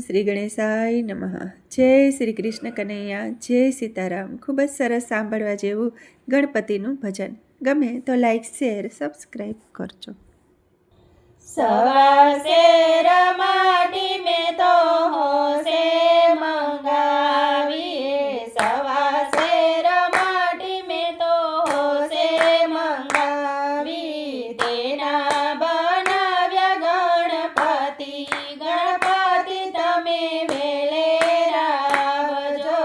શ્રી ગણેશાય નમઃ। જય શ્રી કૃષ્ણ કનૈયા, જય સીતારામ। ખૂબ જ સરસ સાંભળવા જેવું ગણપતિનું ભજન। ગમે તો લાઈક, શેર, સબસ્ક્રાઈબ કરજો। સવા શેર માટી મેં તો હોશે મંગાવીએ, સવા શેર માટી મેં તો હોશે મંગાવી, તેના બનાવ્યા ગણપતિ, ગણપતિ તમે વેલે આવજો,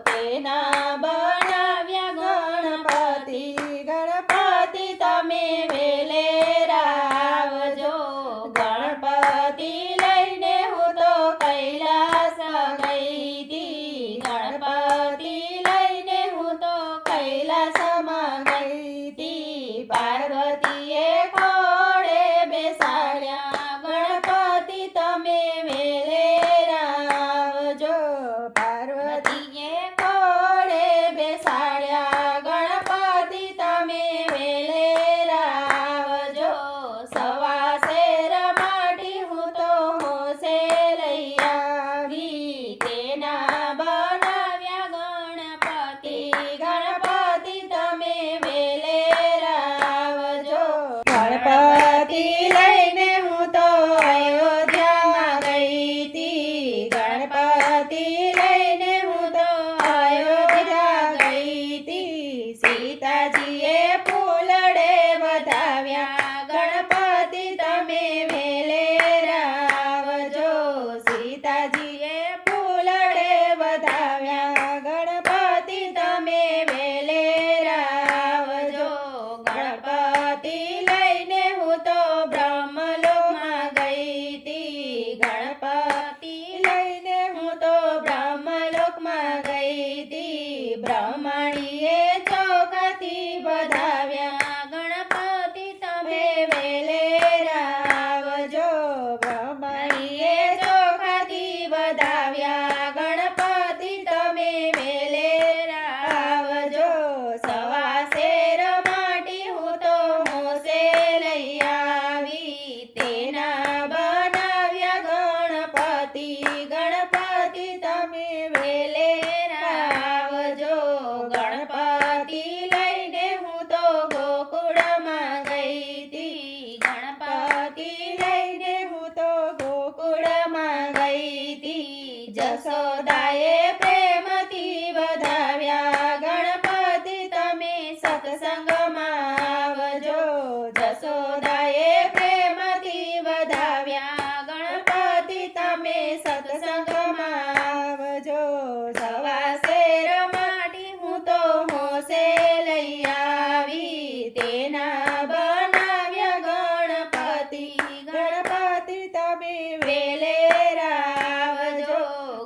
તેના બનાવ્યા ગણપતિ, ગણપતિ તમે વેલે આવજો। ગણપતિ લઈને હું તો કૈલાસ ગઈ તી, ગણપતિ લઈને હું તો કૈલાસમાં ગઈ તી, પાર્વતીએ ખોળે બેસાડ્યા, ગણપતિ તમે વેલે આવજો, પાર્વતીએ ખોળે બેસાડ્યા, ગણપતિ તમે વેલે આવજો। સવા શેર માટી હું તો હોશે લઈ આવી, તેના બનાવ્યા ગણપતિ, ગણપતિ તમે વેલે આવજો। ગણપતિ લઈને હું તો અયોધ્યામાં ગઈ તી, ગણપતિ લઈને હું તો અયોધ્યા ગઈ તી, સીતાજીએ ફૂલડે વધાવ્યા, ગણપતિ તમે વેલે આવજો, સીતાજીએ ફૂલડે વધાવ્યા, ગણપતિ તમે વેલે આવજો। ગણપતિ લઈને હું તો બ્રહ્મલોકમાં ગઈ તી, ગણપતિ લઈને હું તો બ્રહ્મલોકમાં ગઈ તી, બ્રહ્મણીએ ચોખાથી વધાવ્યા, ગણપતિ તમે વેલે આવજો, બ્રહ્મણીએ ચોખાથી વધાવ્યા, ગણપતિ તમે વેલે આવજો। સવા શેર માટી હું તો હોશે લઈ આવી, તેના બનાવ્યા ગણપતિ, ગણપતિ તમે વેલે આવજો। ગણપતિ લઈને હું તો ગોકુળમાં ગઈ તી, ગણપતિ લઈને હું તો ગોકુળમાં ગઈ તી, જશોદાએ પ્રેમથી વધાવ્યા, ગણપતિ તમે સત્સંગમાં આવજો, જશોદાએ પ્રેમથી વધાવ્યા, ગણપતિ તમે સત્સંગમાં આવજો। સવા શેર માટી હું તો હોશે લઈ આવી, તેના બનાવ્યા ગણપતિ, ગણપતિ તમે વેલે આવજો।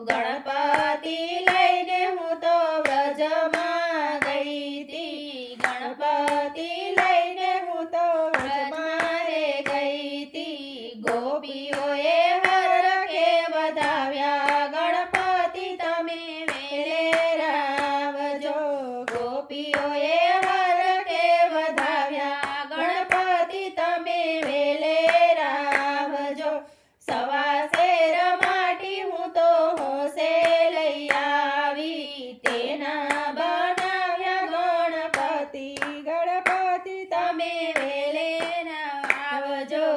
ગણપતિ લઈને હું તો વ્રજમાં ગઈ તી, ગણપતિ લઈને હું તો વ્રજમાં રે ગઈ તી, ગોપીઓએ હરખે વધાવ્યા, ગણપતિ તમે વેલે આવજો, ગોપીઓએ હરખે વધાવ્યા, ગણપતિ તમે વેલે આવજો। સવા શેર માટી હું તો હોશે લઈ આવી, તેના બનાવ્યા ગણપતિ, ગણપતિ તમે વેલે આવજો।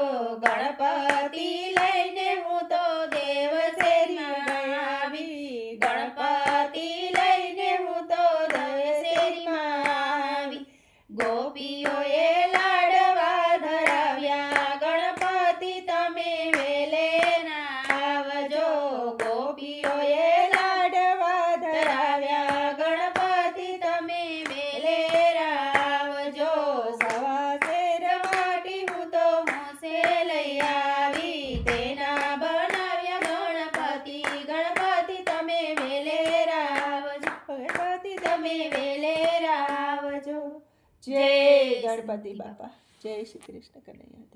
ગણપતિ લઈને હું તો દેવશેરીમાં આવી, ગણપતિ લઈને હું તો દેવશેરીમાં આવી, ગોપીઓએ લાડવા ધરાવ્યા, ગણપતિ તમે વેલે આવજો, ગોપીઓએ લાડવા ધરાવ્યા, ગણપતિ તમે વેલે આવજો। સવા શેર માટી હું તો હોશે લઈ આવી, તેના બનાવ્યા ગણપતિ, ગણપતિ તમે વેલે આવજો, ગણપતિ તમે વેલે આવજો। જય ગણપતિ બાપા, જય શ્રી કૃષ્ણ કનૈયા।